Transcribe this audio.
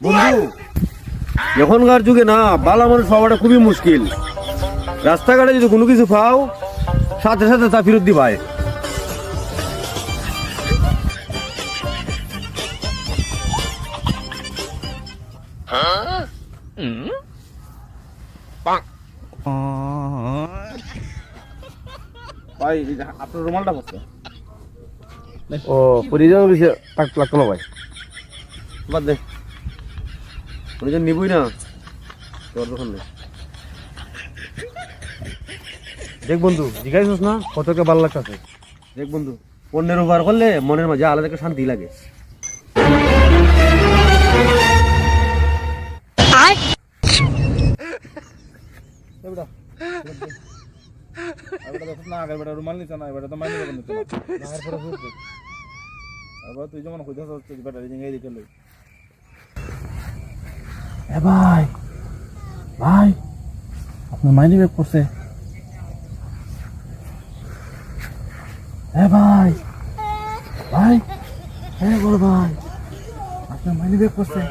বন্ধু, এখনকার যুগে না বালা মানুষ পাওয়াটা খুবই মুশকিল। রাস্তাঘাটে যদি কোনো কিছু পাও, সাথে সাথে তা ফেরত দি ভাই। ভাই আপনার রুমালটা করছে ও পরিজন লাগতো না ভাই, বাদ দে, পরিজন নিবই না তোর দোকান নেই। দেখ বন্ধু, জিজ্ঞাসা না কতকে ভালো লাগতেছে। দেখ বন্ধু, অন্যের উপকার করলে মনের মাঝে আলাদা একটা শান্তি লাগে। রুমাল নিচ্ছে না, এবার তো মাইনে তুই যেমন ভাই ভাই আপনার মাইনে ব্যাগ করছে। ভাই ভাই বল ভাই, আপনার মাইনে ব্যাগ করছে।